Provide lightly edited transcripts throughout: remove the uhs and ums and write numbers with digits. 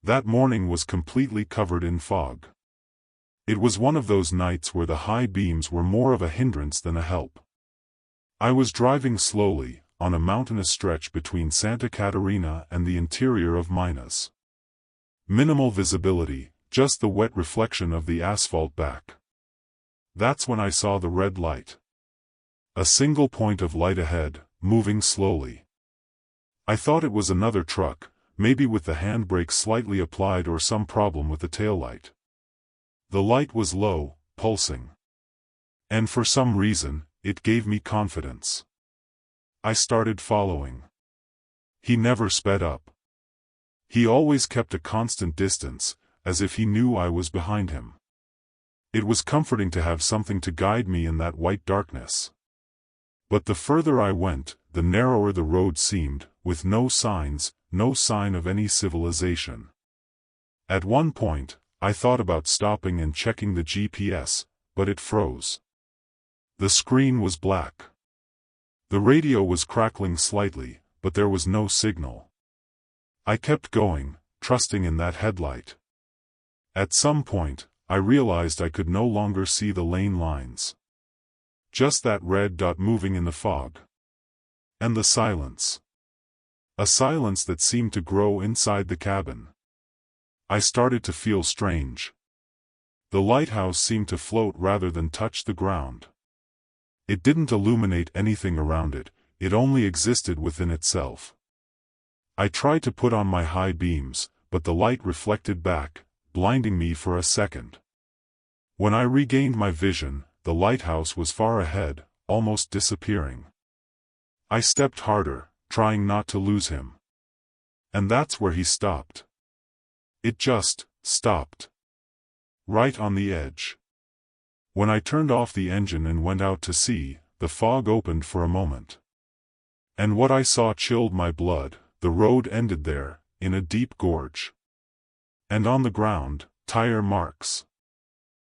That morning was completely covered in fog. It was one of those nights where the high beams were more of a hindrance than a help. I was driving slowly, on a mountainous stretch between Santa Catarina and the interior of Minas. Minimal visibility, just the wet reflection of the asphalt back. That's when I saw the red light. A single point of light ahead, moving slowly. I thought it was another truck, maybe with the handbrake slightly applied or some problem with the taillight. The light was low, pulsing. And for some reason, it gave me confidence. I started following. He never sped up. He always kept a constant distance, as if he knew I was behind him. It was comforting to have something to guide me in that white darkness. But the further I went, the narrower the road seemed, with no signs, no sign of any civilization. At one point, I thought about stopping and checking the GPS, but it froze. The screen was black. The radio was crackling slightly, but there was no signal. I kept going, trusting in that headlight. At some point, I realized I could no longer see the lane lines. Just that red dot moving in the fog. And the silence. A silence that seemed to grow inside the cabin. I started to feel strange. The lighthouse seemed to float rather than touch the ground. It didn't illuminate anything around it, it only existed within itself. I tried to put on my high beams, but the light reflected back, blinding me for a second. When I regained my vision, the lighthouse was far ahead, almost disappearing. I stepped harder, trying not to lose him. And that's where he stopped. It just stopped. Right on the edge. When I turned off the engine and went out to sea, the fog opened for a moment. And what I saw chilled my blood. The road ended there, in a deep gorge. And on the ground, tire marks.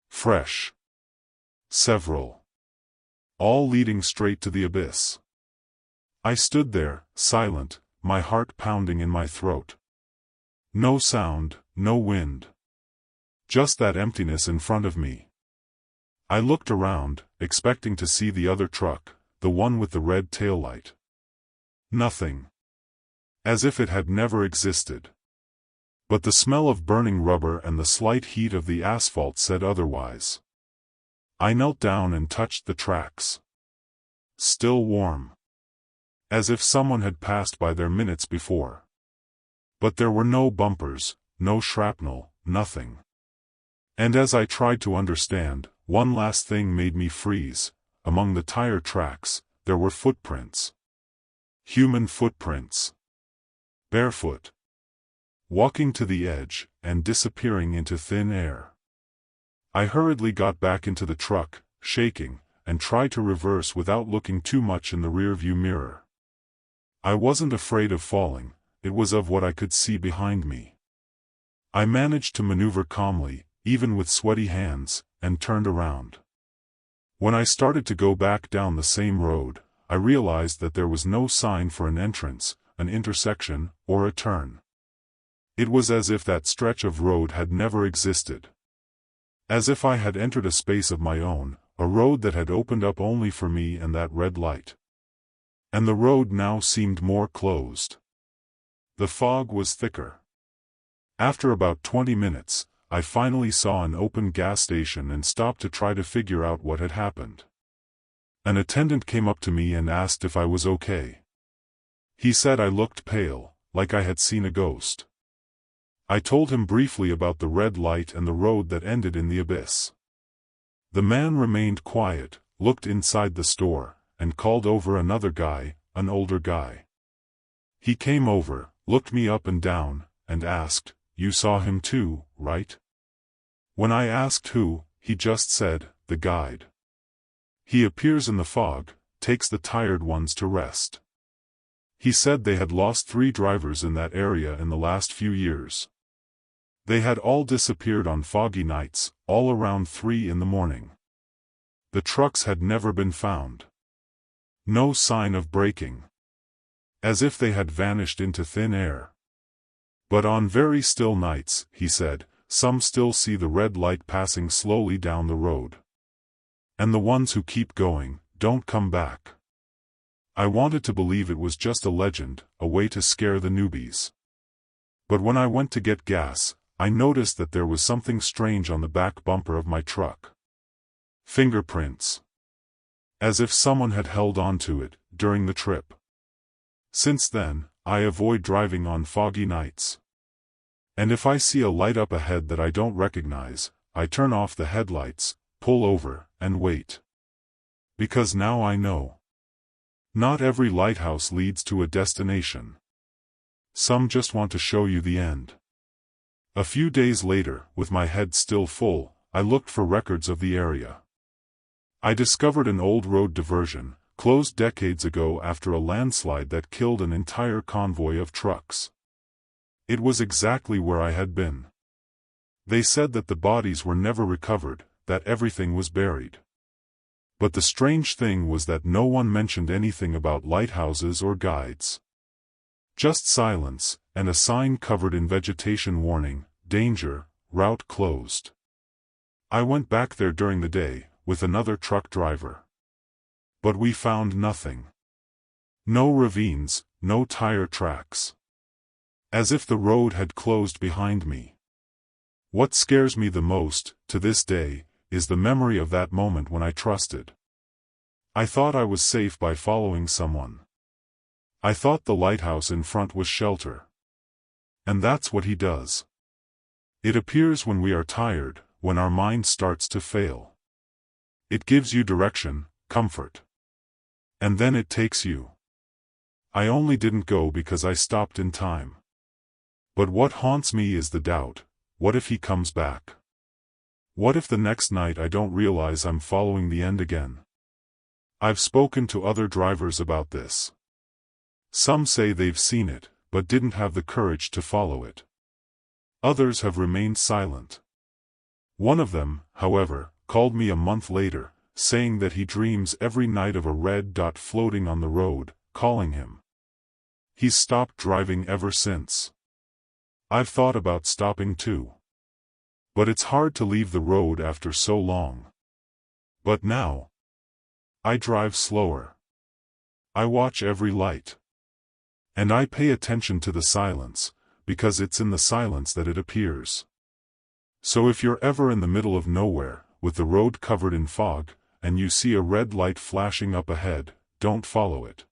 Fresh. Several. All leading straight to the abyss. I stood there, silent, my heart pounding in my throat. No sound, no wind. Just that emptiness in front of me. I looked around, expecting to see the other truck, the one with the red taillight. Nothing. As if it had never existed. But the smell of burning rubber and the slight heat of the asphalt said otherwise. I knelt down and touched the tracks. Still warm. As if someone had passed by there minutes before. But there were no bumpers, no shrapnel, nothing. And as I tried to understand, one last thing made me freeze. Among the tire tracks, there were footprints. Human footprints. Barefoot. Walking to the edge, and disappearing into thin air. I hurriedly got back into the truck, shaking, and tried to reverse without looking too much in the rearview mirror. I wasn't afraid of falling, it was of what I could see behind me. I managed to maneuver calmly, even with sweaty hands, and turned around. When I started to go back down the same road, I realized that there was no sign for an entrance, an intersection, or a turn. It was as if that stretch of road had never existed. As if I had entered a space of my own, a road that had opened up only for me and that red light. And the road now seemed more closed. The fog was thicker. After about 20 minutes, I finally saw an open gas station and stopped to try to figure out what had happened. An attendant came up to me and asked if I was okay. He said I looked pale, like I had seen a ghost. I told him briefly about the red light and the road that ended in the abyss. The man remained quiet, looked inside the store, and called over another guy, an older guy. He came over, looked me up and down, and asked, "You saw him too, right?" When I asked who, he just said, "The guide. He appears in the fog, takes the tired ones to rest." He said they had lost 3 drivers in that area in the last few years. They had all disappeared on foggy nights, all around 3 in the morning. The trucks had never been found. No sign of braking. As if they had vanished into thin air. But on very still nights, he said, some still see the red light passing slowly down the road. And the ones who keep going, don't come back. I wanted to believe it was just a legend, a way to scare the newbies. But when I went to get gas, I noticed that there was something strange on the back bumper of my truck. Fingerprints. As if someone had held onto it during the trip. Since then, I avoid driving on foggy nights. And if I see a light up ahead that I don't recognize, I turn off the headlights, pull over, and wait. Because now I know. Not every lighthouse leads to a destination. Some just want to show you the end. A few days later, with my head still full, I looked for records of the area. I discovered an old road diversion, closed decades ago after a landslide that killed an entire convoy of trucks. It was exactly where I had been. They said that the bodies were never recovered, that everything was buried. But the strange thing was that no one mentioned anything about lighthouses or guides. Just silence, and a sign covered in vegetation warning, danger, route closed. I went back there during the day, with another truck driver. But we found nothing. No ravines, no tire tracks. As if the road had closed behind me. What scares me the most, to this day, is the memory of that moment when I trusted. I thought I was safe by following someone. I thought the lighthouse in front was shelter. And that's what he does. It appears when we are tired, when our mind starts to fail. It gives you direction, comfort. And then it takes you. I only didn't go because I stopped in time. But what haunts me is the doubt, what if he comes back? What if the next night I don't realize I'm following the end again? I've spoken to other drivers about this. Some say they've seen it, but didn't have the courage to follow it. Others have remained silent. One of them, however, called me a month later, saying that he dreams every night of a red dot floating on the road, calling him. He's stopped driving ever since. I've thought about stopping too. But it's hard to leave the road after so long. But now, I drive slower. I watch every light. And I pay attention to the silence, because it's in the silence that it appears. So if you're ever in the middle of nowhere, with the road covered in fog, and you see a red light flashing up ahead, don't follow it.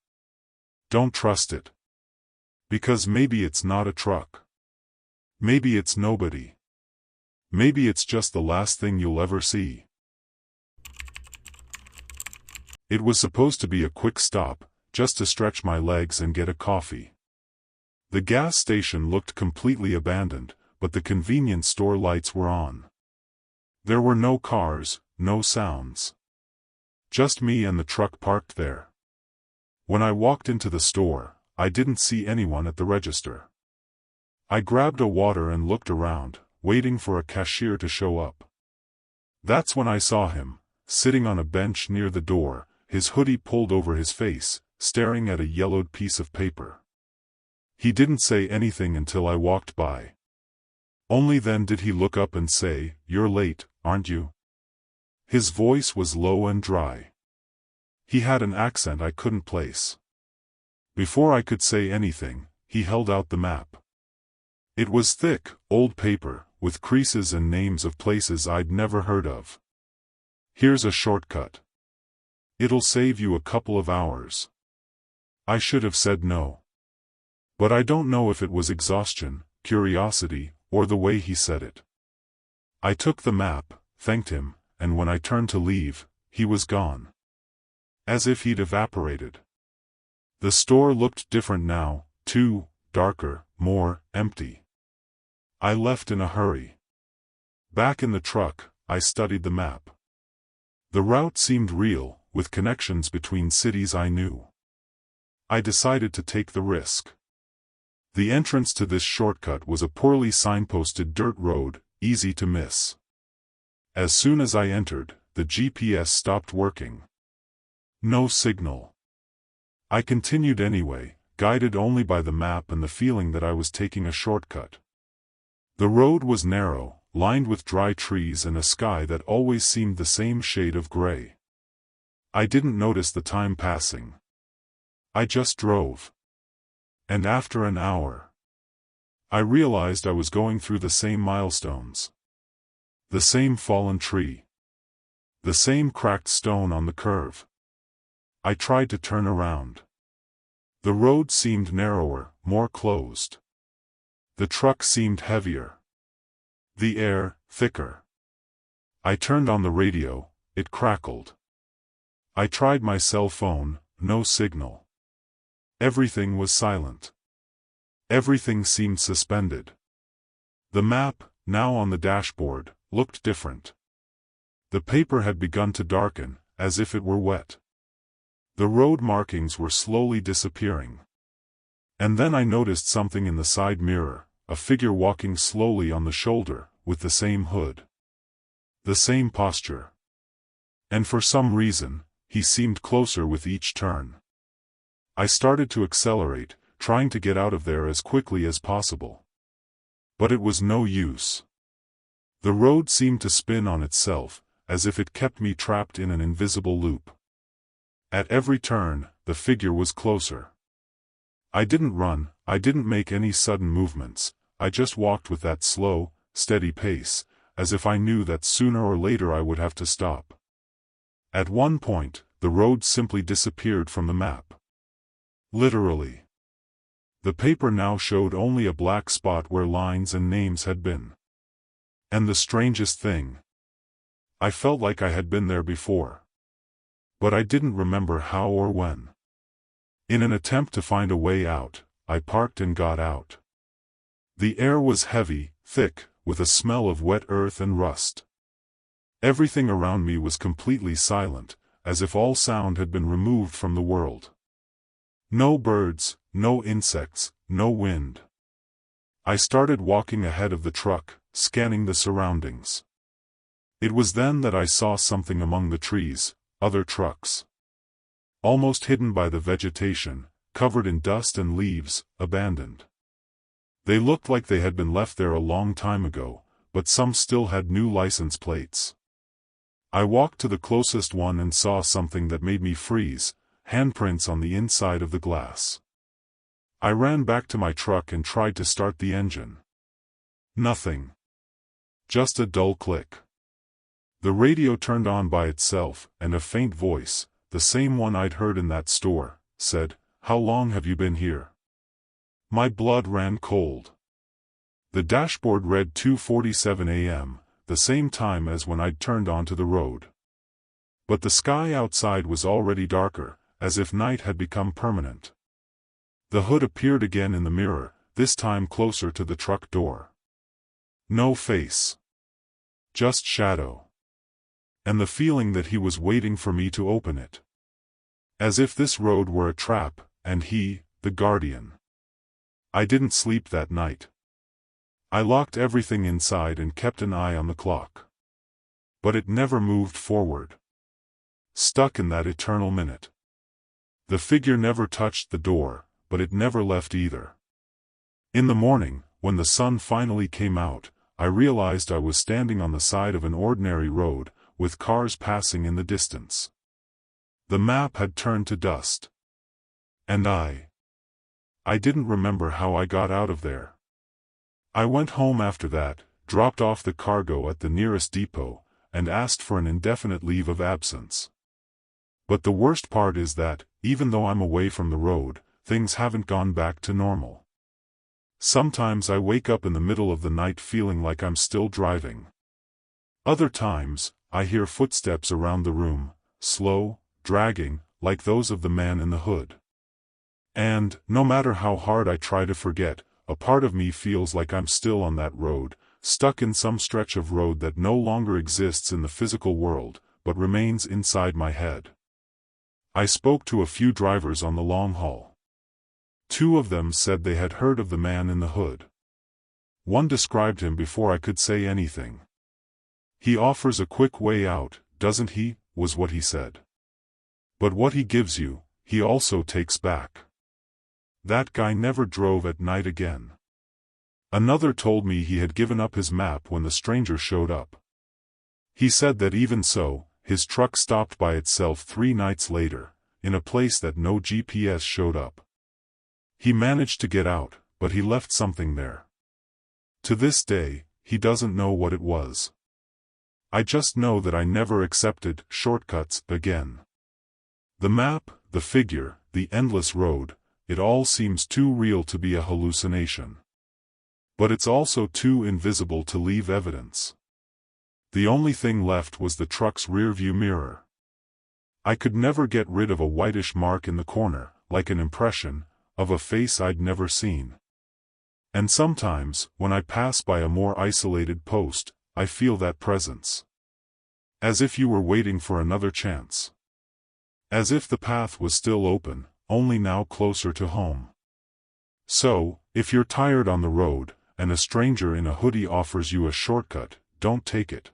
Don't trust it. Because maybe it's not a truck. Maybe it's nobody. Maybe it's just the last thing you'll ever see. It was supposed to be a quick stop, just to stretch my legs and get a coffee. The gas station looked completely abandoned, but the convenience store lights were on. There were no cars, no sounds. Just me and the truck parked there. When I walked into the store, I didn't see anyone at the register. I grabbed a water and looked around, waiting for a cashier to show up. That's when I saw him, sitting on a bench near the door, his hoodie pulled over his face, staring at a yellowed piece of paper. He didn't say anything until I walked by. Only then did he look up and say, "You're late, aren't you?" His voice was low and dry. He had an accent I couldn't place. Before I could say anything, he held out the map. It was thick, old paper, with creases and names of places I'd never heard of. "Here's a shortcut. It'll save you a couple of hours." I should have said no. But I don't know if it was exhaustion, curiosity, or the way he said it. I took the map, thanked him, and when I turned to leave, he was gone. As if he'd evaporated. The store looked different now, too, darker, more empty. I left in a hurry. Back in the truck, I studied the map. The route seemed real, with connections between cities I knew. I decided to take the risk. The entrance to this shortcut was a poorly signposted dirt road, easy to miss. As soon as I entered, the GPS stopped working. No signal. I continued anyway, guided only by the map and the feeling that I was taking a shortcut. The road was narrow, lined with dry trees and a sky that always seemed the same shade of gray. I didn't notice the time passing. I just drove. And after an hour, I realized I was going through the same milestones. The same fallen tree. The same cracked stone on the curve. I tried to turn around. The road seemed narrower, more closed. The truck seemed heavier. The air, thicker. I turned on the radio, it crackled. I tried my cell phone, no signal. Everything was silent. Everything seemed suspended. The map, now on the dashboard, looked different. The paper had begun to darken, as if it were wet. The road markings were slowly disappearing. And then I noticed something in the side mirror, a figure walking slowly on the shoulder, with the same hood. The same posture. And for some reason, he seemed closer with each turn. I started to accelerate, trying to get out of there as quickly as possible. But it was no use. The road seemed to spin on itself, as if it kept me trapped in an invisible loop. At every turn, the figure was closer. I didn't run, I didn't make any sudden movements, I just walked with that slow, steady pace, as if I knew that sooner or later I would have to stop. At one point, the road simply disappeared from the map. Literally. The paper now showed only a black spot where lines and names had been. And the strangest thing. I felt like I had been there before. But I didn't remember how or when. In an attempt to find a way out, I parked and got out. The air was heavy, thick, with a smell of wet earth and rust. Everything around me was completely silent, as if all sound had been removed from the world. No birds, no insects, no wind. I started walking ahead of the truck, scanning the surroundings. It was then that I saw something among the trees, other trucks. Almost hidden by the vegetation, covered in dust and leaves, abandoned. They looked like they had been left there a long time ago, but some still had new license plates. I walked to the closest one and saw something that made me freeze, handprints on the inside of the glass. I ran back to my truck and tried to start the engine. Nothing. Just a dull click. The radio turned on by itself, and a faint voice, the same one I'd heard in that store, said, "How long have you been here?" My blood ran cold. The dashboard read 2:47 a.m., the same time as when I'd turned onto the road. But the sky outside was already darker, as if night had become permanent. The hood appeared again in the mirror, this time closer to the truck door. No face. Just shadow. And the feeling that he was waiting for me to open it. As if this road were a trap, and he, the guardian. I didn't sleep that night. I locked everything inside and kept an eye on the clock. But it never moved forward. Stuck in that eternal minute. The figure never touched the door, but it never left either. In the morning, when the sun finally came out, I realized I was standing on the side of an ordinary road, with cars passing in the distance. The map had turned to dust. And I didn't remember how I got out of there. I went home after that, dropped off the cargo at the nearest depot, and asked for an indefinite leave of absence. But the worst part is that, even though I'm away from the road, things haven't gone back to normal. Sometimes I wake up in the middle of the night feeling like I'm still driving. Other times, I hear footsteps around the room, slow, dragging, like those of the man in the hood. And, no matter how hard I try to forget, a part of me feels like I'm still on that road, stuck in some stretch of road that no longer exists in the physical world, but remains inside my head. I spoke to a few drivers on the long haul. 2 of them said they had heard of the man in the hood. One described him before I could say anything. "He offers a quick way out, doesn't he?" was what he said. "But what he gives you, he also takes back." That guy never drove at night again. Another told me he had given up his map when the stranger showed up. He said that even so, his truck stopped by itself 3 nights later, in a place that no GPS showed up. He managed to get out, but he left something there. To this day, he doesn't know what it was. I just know that I never accepted shortcuts again. The map, the figure, the endless road, it all seems too real to be a hallucination. But it's also too invisible to leave evidence. The only thing left was the truck's rearview mirror. I could never get rid of a whitish mark in the corner, like an impression of a face I'd never seen. And sometimes, when I pass by a more isolated post, I feel that presence. As if you were waiting for another chance. As if the path was still open, only now closer to home. So, if you're tired on the road, and a stranger in a hoodie offers you a shortcut, don't take it.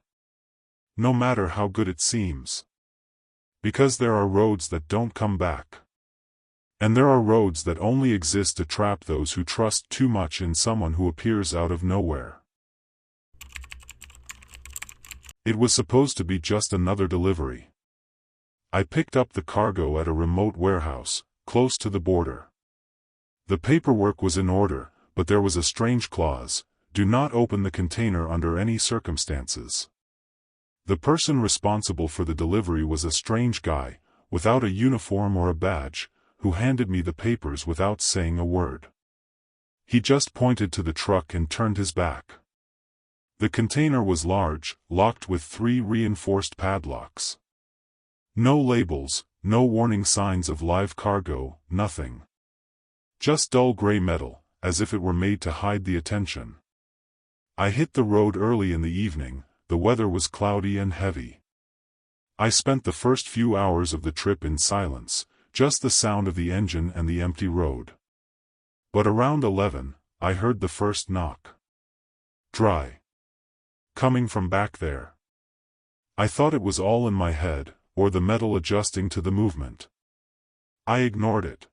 No matter how good it seems. Because there are roads that don't come back. And there are roads that only exist to trap those who trust too much in someone who appears out of nowhere. It was supposed to be just another delivery. I picked up the cargo at a remote warehouse, close to the border. The paperwork was in order, but there was a strange clause: do not open the container under any circumstances. The person responsible for the delivery was a strange guy, without a uniform or a badge, who handed me the papers without saying a word. He just pointed to the truck and turned his back. The container was large, locked with 3 reinforced padlocks. No labels, no warning signs of live cargo, nothing. Just dull gray metal, as if it were made to hide the attention. I hit the road early in the evening. The weather was cloudy and heavy. I spent the first few hours of the trip in silence, just the sound of the engine and the empty road. But around 11, I heard the first knock. Dry. Coming from back there. I thought it was all in my head, or the metal adjusting to the movement. I ignored it.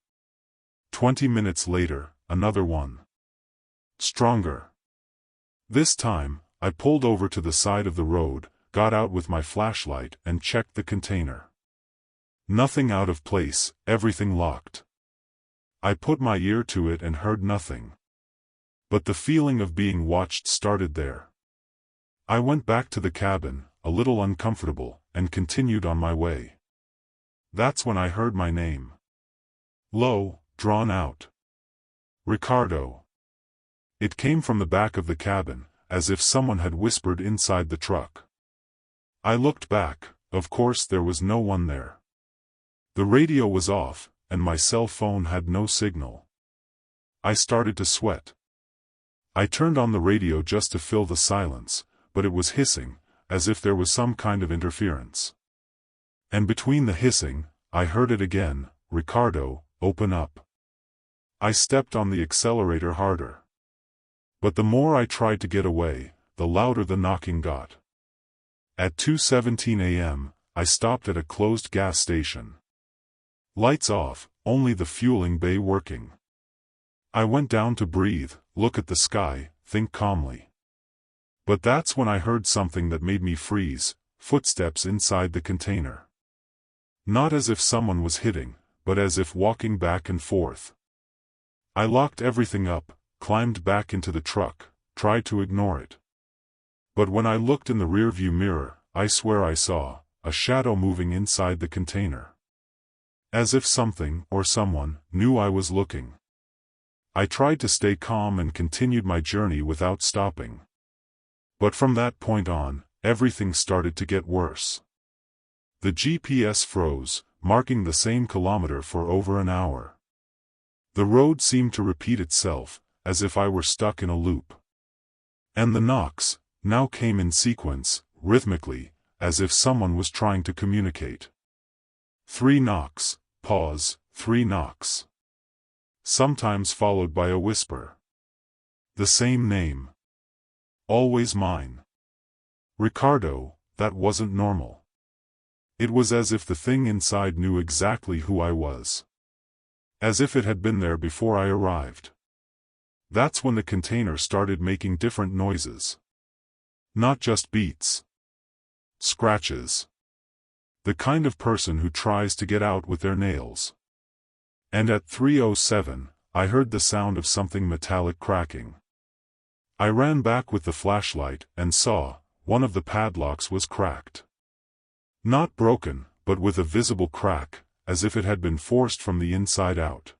20 minutes later, another one. Stronger. This time, I pulled over to the side of the road, got out with my flashlight and checked the container. Nothing out of place, everything locked. I put my ear to it and heard nothing. But the feeling of being watched started there. I went back to the cabin, a little uncomfortable, and continued on my way. That's when I heard my name. Low, drawn out. Ricardo. It came from the back of the cabin, as if someone had whispered inside the truck. I looked back. Of course there was no one there. The radio was off, and my cell phone had no signal. I started to sweat. I turned on the radio just to fill the silence, but it was hissing, as if there was some kind of interference. And between the hissing, I heard it again: Ricardo, open up. I stepped on the accelerator harder. But the more I tried to get away, the louder the knocking got. At 2:17 a.m., I stopped at a closed gas station. Lights off, only the fueling bay working. I went down to breathe, look at the sky, think calmly. But that's when I heard something that made me freeze: footsteps inside the container. Not as if someone was hitting, but as if walking back and forth. I locked everything up, climbed back into the truck, tried to ignore it. But when I looked in the rearview mirror, I swear I saw a shadow moving inside the container. As if something, or someone, knew I was looking. I tried to stay calm and continued my journey without stopping. But from that point on, everything started to get worse. The GPS froze, marking the same kilometer for over an hour. The road seemed to repeat itself, as if I were stuck in a loop. And the knocks now came in sequence, rhythmically, as if someone was trying to communicate. 3 knocks, pause, 3 knocks. Sometimes followed by a whisper. The same name. Always mine. Ricardo. That wasn't normal. It was as if the thing inside knew exactly who I was. as if it had been there before I arrived. That's when the container started making different noises. Not just beats. Scratches. The kind of person who tries to get out with their nails. And at 3:07, I heard the sound of something metallic cracking. I ran back with the flashlight and saw, one of the padlocks was cracked. Not broken, but with a visible crack, as if it had been forced from the inside out.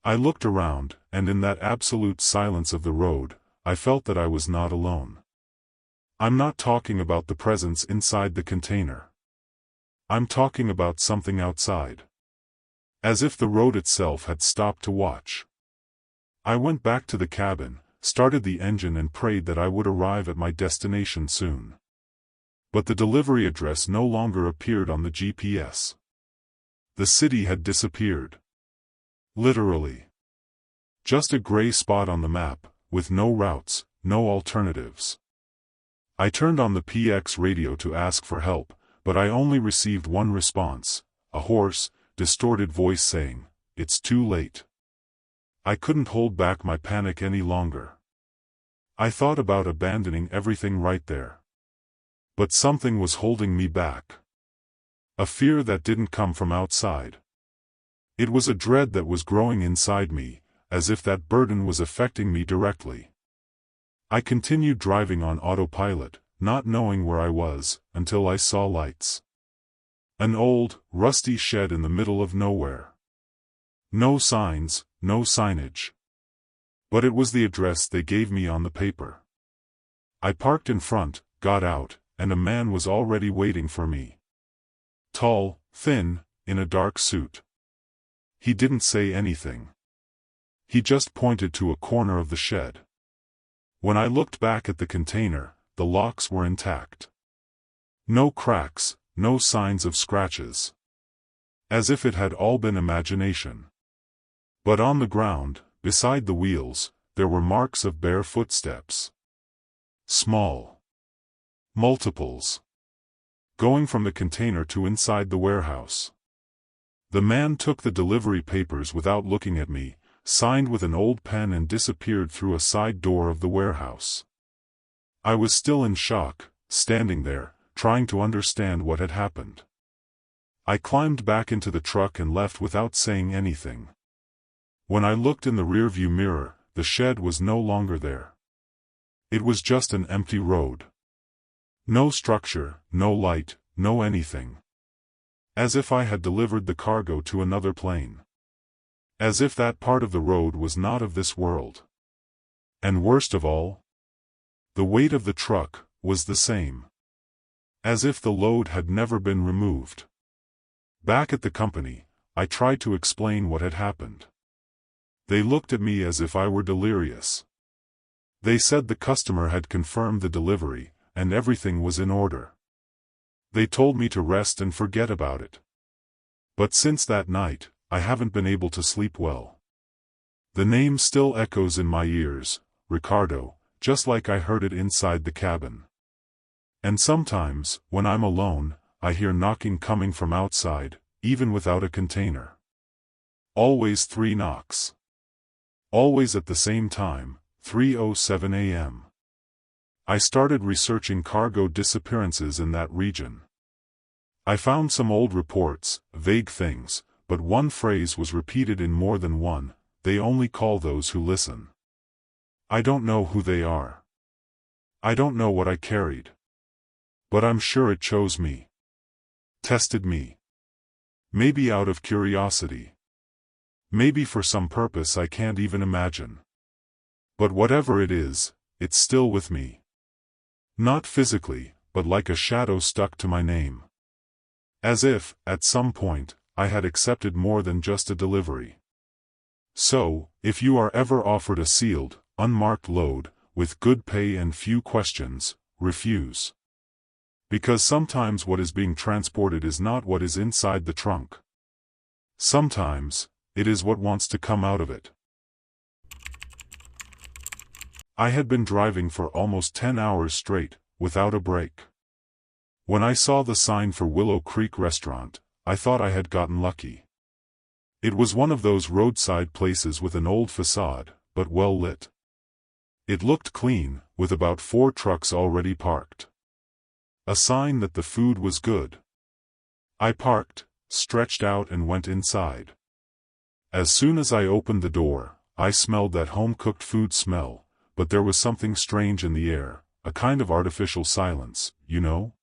I looked around, and in that absolute silence of the road, I felt that I was not alone. I'm not talking about the presence inside the container. I'm talking about something outside. As if the road itself had stopped to watch. I went back to the cabin, started the engine and prayed that I would arrive at my destination soon. But the delivery address no longer appeared on the GPS. The city had disappeared. Literally. Just a gray spot on the map, with no routes, no alternatives. I turned on the PX radio to ask for help, but I only received one response, a hoarse, distorted voice saying, "It's too late." I couldn't hold back my panic any longer. I thought about abandoning everything right there. But something was holding me back. A fear that didn't come from outside. It was a dread that was growing inside me, as if that burden was affecting me directly. I continued driving on autopilot, not knowing where I was, until I saw lights. An old, rusty shed in the middle of nowhere. No signs, no signage. But it was the address they gave me on the paper. I parked in front, got out, and a man was already waiting for me. Tall, thin, in a dark suit. He didn't say anything. He just pointed to a corner of the shed. When I looked back at the container, the locks were intact. No cracks, no signs of scratches. As if it had all been imagination. But on the ground, beside the wheels, there were marks of bare footsteps. Small. Multiples. Going from the container to inside the warehouse. The man took the delivery papers without looking at me, signed with an old pen and disappeared through a side door of the warehouse. I was still in shock, standing there, trying to understand what had happened. I climbed back into the truck and left without saying anything. When I looked in the rearview mirror, the shed was no longer there. It was just an empty road. No structure, no light, no anything. As if I had delivered the cargo to another plane. As if that part of the road was not of this world. And worst of all, the weight of the truck was the same. As if the load had never been removed. Back at the company, I tried to explain what had happened. They looked at me as if I were delirious. They said the customer had confirmed the delivery, and everything was in order. They told me to rest and forget about it. But since that night, I haven't been able to sleep well. The name still echoes in my ears, Ricardo, just like I heard it inside the cabin. And sometimes, when I'm alone, I hear knocking coming from outside, even without a container. Always 3 knocks. Always at the same time, 3:07 a.m. I started researching cargo disappearances in that region. I found some old reports, vague things, but one phrase was repeated in more than one: they only call those who listen. I don't know who they are. I don't know what I carried. But I'm sure it chose me. Tested me. Maybe out of curiosity. Maybe for some purpose I can't even imagine. But whatever it is, it's still with me. Not physically, but like a shadow stuck to my name. As if, at some point, I had accepted more than just a delivery. So, if you are ever offered a sealed, unmarked load, with good pay and few questions, refuse. Because sometimes what is being transported is not what is inside the trunk. Sometimes, it is what wants to come out of it. I had been driving for almost 10 hours straight, without a break. When I saw the sign for Willow Creek Restaurant, I thought I had gotten lucky. It was one of those roadside places with an old facade, but well lit. It looked clean, with about 4 trucks already parked. A sign that the food was good. I parked, stretched out and went inside. As soon as I opened the door, I smelled that home-cooked food smell, but there was something strange in the air, a kind of artificial silence, you know?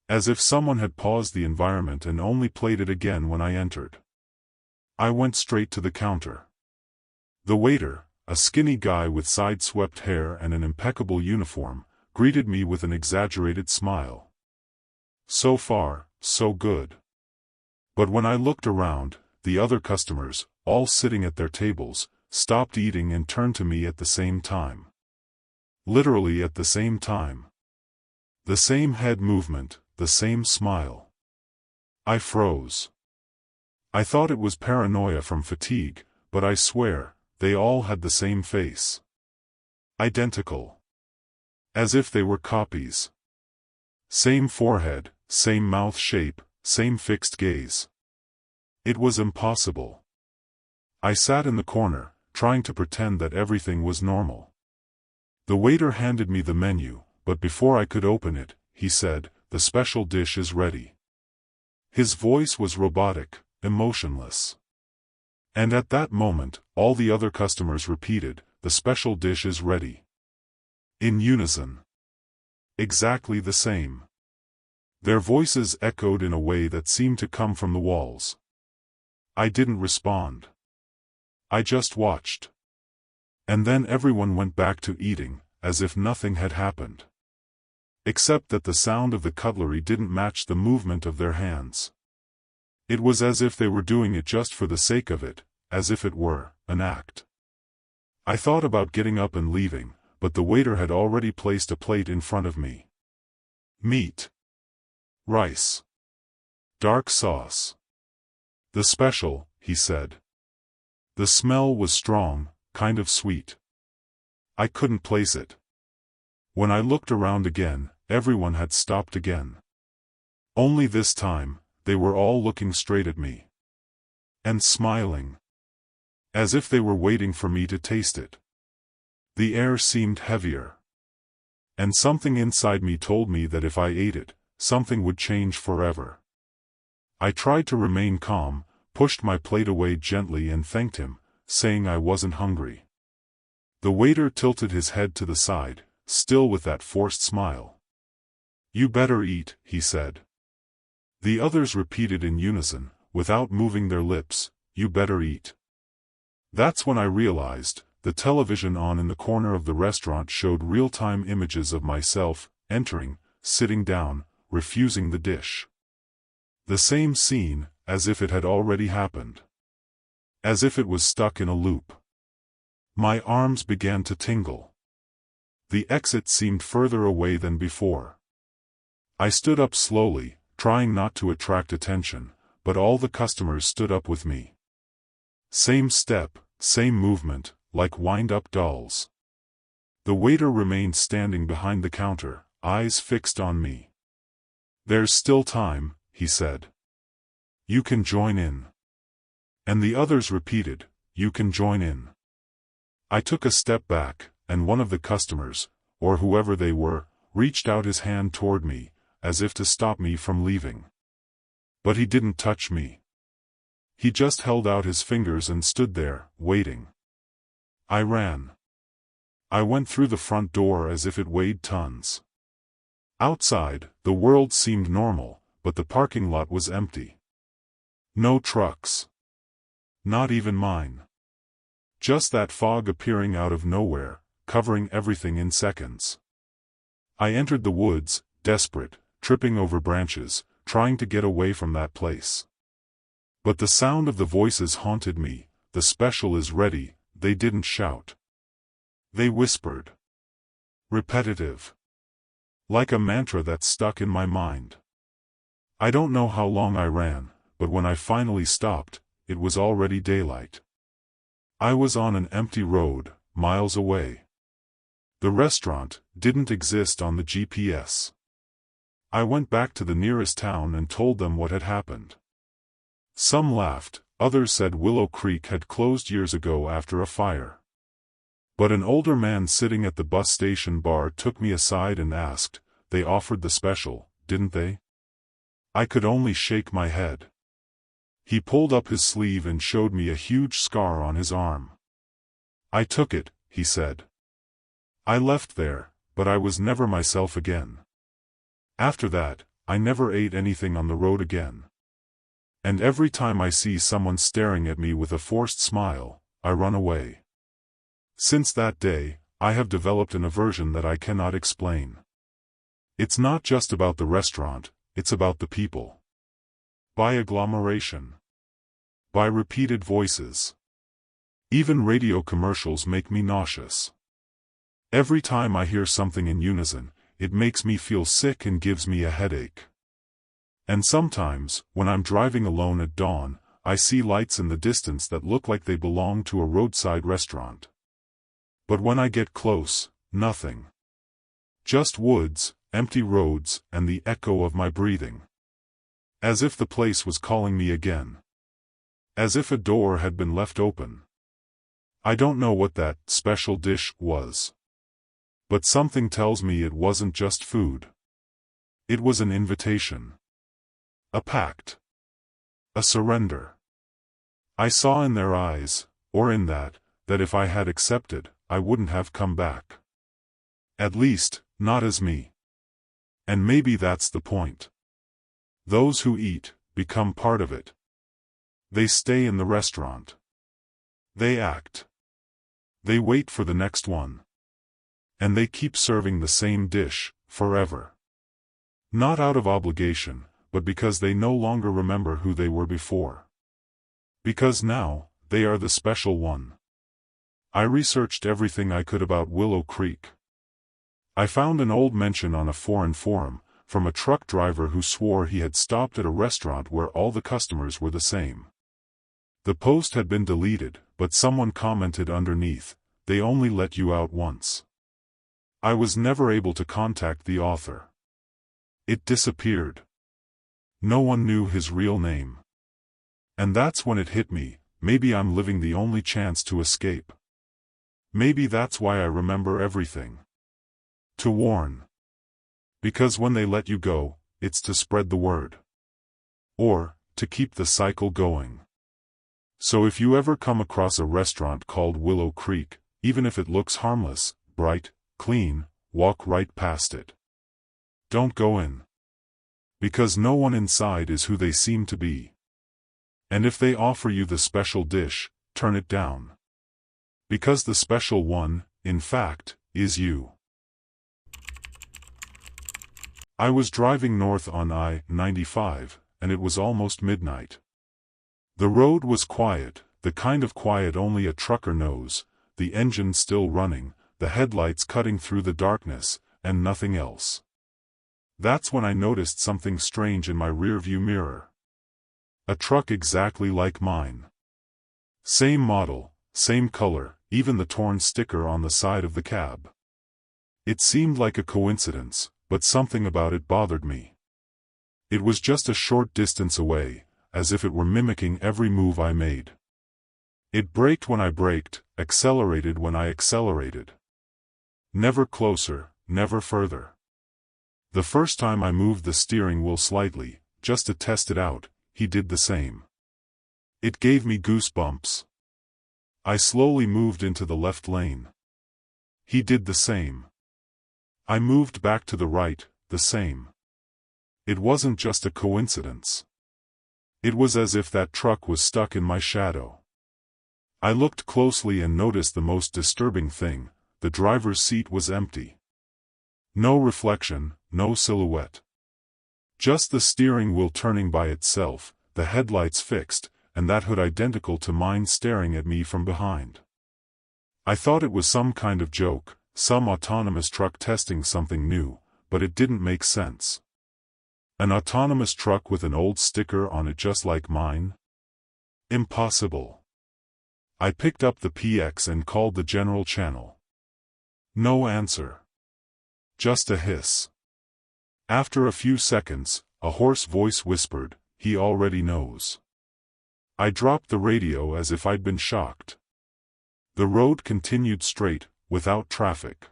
As if someone had paused the environment and only played it again when I entered. I went straight to the counter. The waiter, a skinny guy with side-swept hair and an impeccable uniform, greeted me with an exaggerated smile. So far, so good. But when I looked around, the other customers, all sitting at their tables, stopped eating and turned to me at the same time. Literally at the same time. The same head movement, the same smile. I froze. I thought it was paranoia from fatigue, but I swear, they all had the same face. Identical. As if they were copies. Same forehead, same mouth shape, same fixed gaze. It was impossible. I sat in the corner, trying to pretend that everything was normal. The waiter handed me the menu, but before I could open it, he said, "The special dish is ready." His voice was robotic, emotionless. And at that moment, all the other customers repeated, "The special dish is ready." In unison. Exactly the same. Their voices echoed in a way that seemed to come from the walls. I didn't respond. I just watched. And then everyone went back to eating, as if nothing had happened. Except that the sound of the cutlery didn't match the movement of their hands. It was as if they were doing it just for the sake of it, as if it were an act. I thought about getting up and leaving, but the waiter had already placed a plate in front of me. Meat. Rice. Dark sauce. "The special," he said. The smell was strong, kind of sweet. I couldn't place it. When I looked around again, everyone had stopped again. Only this time, they were all looking straight at me. And smiling. As if they were waiting for me to taste it. The air seemed heavier. And something inside me told me that if I ate it, something would change forever. I tried to remain calm, pushed my plate away gently and thanked him, saying I wasn't hungry. The waiter tilted his head to the side, still with that forced smile. "You better eat," he said. The others repeated in unison, without moving their lips, "You better eat." That's when I realized, the television on in the corner of the restaurant showed real-time images of myself, entering, sitting down, refusing the dish. The same scene, as if it had already happened. As if it was stuck in a loop. My arms began to tingle. The exit seemed further away than before. I stood up slowly, trying not to attract attention, but all the customers stood up with me. Same step, same movement, like wind-up dolls. The waiter remained standing behind the counter, eyes fixed on me. "There's still time," he said. "You can join in." And the others repeated, "You can join in." I took a step back, and one of the customers, or whoever they were, reached out his hand toward me, as if to stop me from leaving. But he didn't touch me. He just held out his fingers and stood there, waiting. I ran. I went through the front door as if it weighed tons. Outside, the world seemed normal, but the parking lot was empty. No trucks. Not even mine. Just that fog appearing out of nowhere, covering everything in seconds. I entered the woods, desperate, tripping over branches, trying to get away from that place. But the sound of the voices haunted me. "The special is ready," they didn't shout. They whispered. Repetitive. Like a mantra that stuck in my mind. I don't know how long I ran, but when I finally stopped, it was already daylight. I was on an empty road, miles away. The restaurant didn't exist on the GPS. I went back to the nearest town and told them what had happened. Some laughed, Others said Willow Creek had closed years ago after a fire. But an older man sitting at the bus station bar took me aside and asked, "They offered the special, didn't they?" I could only shake my head. He pulled up his sleeve and showed me a huge scar on his arm. "I took it," he said. "I left there, but I was never myself again. After that, I never ate anything on the road again. And every time I see someone staring at me with a forced smile, I run away. Since that day, I have developed an aversion that I cannot explain. It's not just about the restaurant, it's about the people. By agglomeration. By repeated voices. Even radio commercials make me nauseous. Every time I hear something in unison, it makes me feel sick and gives me a headache. And sometimes, when I'm driving alone at dawn, I see lights in the distance that look like they belong to a roadside restaurant. But when I get close, nothing. Just woods, empty roads, and the echo of my breathing. As if the place was calling me again. As if a door had been left open. I don't know what that special dish was. But something tells me it wasn't just food. It was an invitation. A pact. A surrender. I saw in their eyes, or in that if I had accepted, I wouldn't have come back. At least, not as me. And maybe that's the point. Those who eat, become part of it. They stay in the restaurant. They act. They wait for the next one. And they keep serving the same dish, forever. Not out of obligation, but because they no longer remember who they were before. Because now, they are the special one. I researched everything I could about Willow Creek. I found an old mention on a foreign forum, from a truck driver who swore he had stopped at a restaurant where all the customers were the same. The post had been deleted, but someone commented underneath, "They only let you out once." I was never able to contact the author. It disappeared. No one knew his real name. And that's when it hit me, maybe I'm living the only chance to escape. Maybe that's why I remember everything. To warn. Because when they let you go, it's to spread the word. Or, to keep the cycle going. So if you ever come across a restaurant called Willow Creek, even if it looks harmless, bright, clean, walk right past it. Don't go in. Because no one inside is who they seem to be. And if they offer you the special dish, turn it down. Because the special one, in fact, is you. I was driving north on I-95, and it was almost midnight. The road was quiet, the kind of quiet only a trucker knows, the engine still running, the headlights cutting through the darkness, and nothing else. That's when I noticed something strange in my rearview mirror. A truck exactly like mine. Same model, same color, even the torn sticker on the side of the cab. It seemed like a coincidence, but something about it bothered me. It was just a short distance away, as if it were mimicking every move I made. It braked when I braked, accelerated when I accelerated. Never closer, never further. The first time I moved the steering wheel slightly, just to test it out, he did the same. It gave me goosebumps. I slowly moved into the left lane. He did the same. I moved back to the right, the same. It wasn't just a coincidence. It was as if that truck was stuck in my shadow. I looked closely and noticed the most disturbing thing: the driver's seat was empty. No reflection, no silhouette. Just the steering wheel turning by itself, the headlights fixed, and that hood identical to mine staring at me from behind. I thought it was some kind of joke, some autonomous truck testing something new, but it didn't make sense. An autonomous truck with an old sticker on it just like mine? Impossible. I picked up the PX and called the general channel. No answer. Just a hiss. After a few seconds, a hoarse voice whispered, "He already knows." I dropped the radio as if I'd been shocked. The road continued straight, without traffic.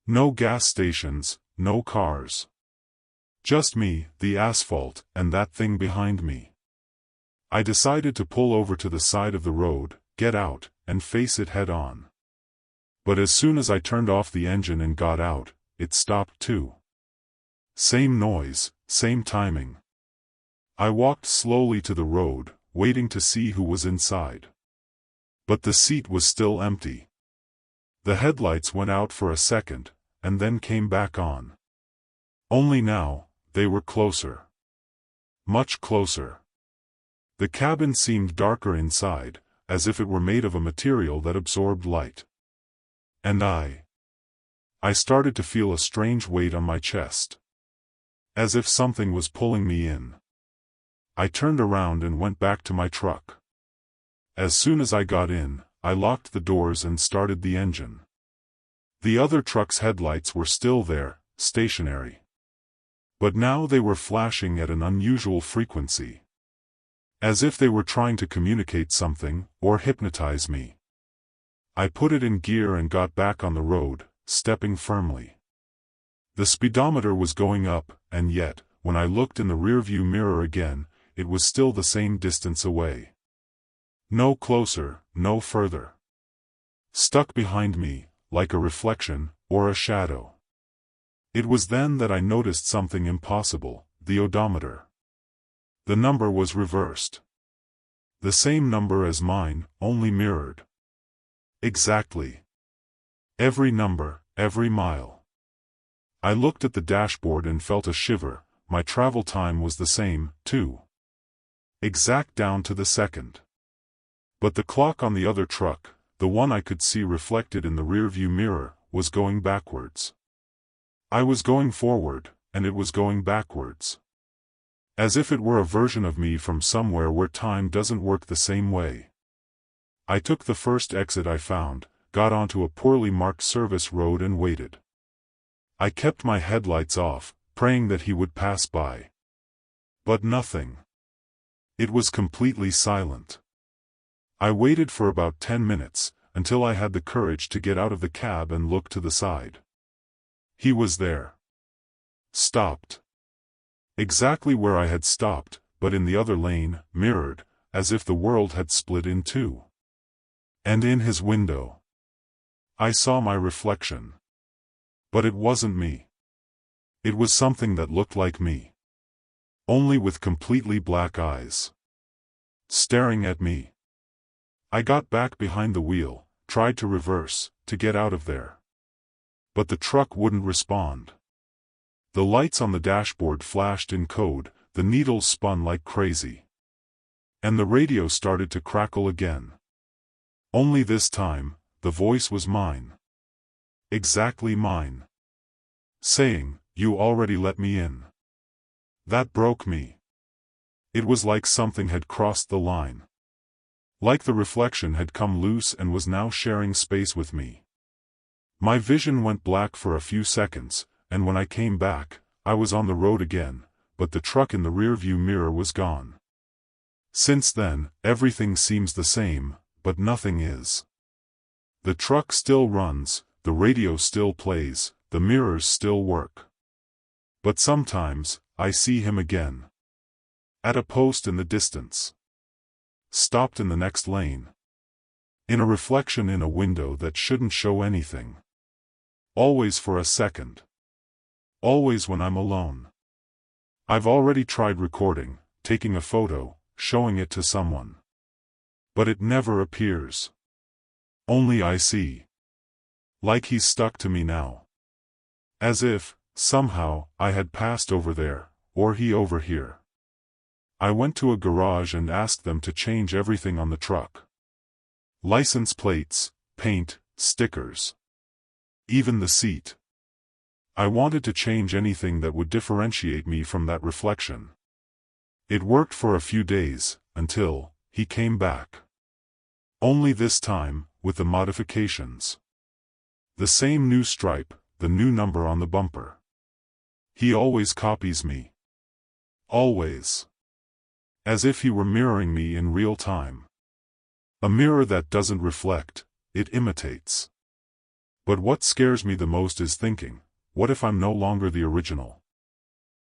No gas stations, no cars. Just me, the asphalt, and that thing behind me. I decided to pull over to the side of the road, get out, and face it head on. But as soon as I turned off the engine and got out, it stopped too. Same noise, same timing. I walked slowly to the road, waiting to see who was inside. But the seat was still empty. The headlights went out for a second, and then came back on. Only now, they were closer. Much closer. The cabin seemed darker inside, as if it were made of a material that absorbed light. And I started to feel a strange weight on my chest. As if something was pulling me in. I turned around and went back to my truck. As soon as I got in, I locked the doors and started the engine. The other truck's headlights were still there, stationary. But now they were flashing at an unusual frequency. As if they were trying to communicate something, or hypnotize me. I put it in gear and got back on the road, stepping firmly. The speedometer was going up, and yet, when I looked in the rearview mirror again, it was still the same distance away. No closer, no further. Stuck behind me, like a reflection, or a shadow. It was then that I noticed something impossible, the odometer. The number was reversed. The same number as mine, only mirrored. Exactly. Every number, every mile. I looked at the dashboard and felt a shiver. My travel time was the same, too. Exact down to the second. But the clock on the other truck, the one I could see reflected in the rearview mirror, was going backwards. I was going forward, and it was going backwards. As if it were a version of me from somewhere where time doesn't work the same way. I took the first exit I found, got onto a poorly marked service road and waited. I kept my headlights off, praying that he would pass by. But nothing. It was completely silent. I waited for about 10 minutes, until I had the courage to get out of the cab and look to the side. He was there. Stopped. Exactly where I had stopped, but in the other lane, mirrored, as if the world had split in two. And in his window, I saw my reflection. But it wasn't me. It was something that looked like me. Only with completely black eyes. Staring at me. I got back behind the wheel, tried to reverse, to get out of there. But the truck wouldn't respond. The lights on the dashboard flashed in code, the needles spun like crazy. And the radio started to crackle again. Only this time, the voice was mine. Exactly mine. Saying, "You already let me in." That broke me. It was like something had crossed the line. Like the reflection had come loose and was now sharing space with me. My vision went black for a few seconds, and when I came back, I was on the road again, but the truck in the rearview mirror was gone. Since then, everything seems the same, but nothing is. The truck still runs, the radio still plays, the mirrors still work. But sometimes, I see him again. At a post in the distance. Stopped in the next lane. In a reflection in a window that shouldn't show anything. Always for a second. Always when I'm alone. I've already tried recording, taking a photo, showing it to someone. But it never appears. Only I see. Like he's stuck to me now. As if, somehow, I had passed over there, or he over here. I went to a garage and asked them to change everything on the truck. License plates, paint, stickers. Even the seat. I wanted to change anything that would differentiate me from that reflection. It worked for a few days, until he came back. Only this time, with the modifications. The same new stripe, the new number on the bumper. He always copies me. Always. As if he were mirroring me in real time. A mirror that doesn't reflect, it imitates. But what scares me the most is thinking, what if I'm no longer the original?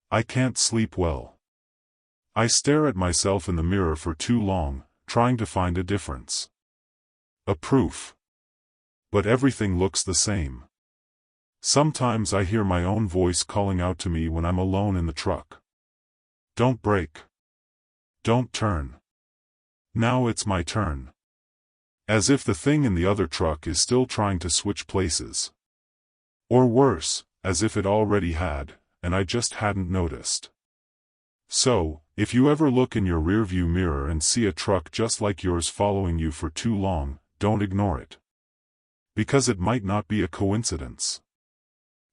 I can't sleep well. I stare at myself in the mirror for too long, trying to find a difference. A proof. But everything looks the same. Sometimes I hear my own voice calling out to me when I'm alone in the truck. Don't brake. Don't turn. Now it's my turn. As if the thing in the other truck is still trying to switch places. Or worse, as if it already had, and I just hadn't noticed. So, if you ever look in your rearview mirror and see a truck just like yours following you for too long, don't ignore it. Because it might not be a coincidence.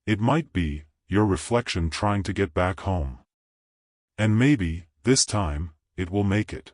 It might be your reflection trying to get back home. And maybe, this time, it will make it.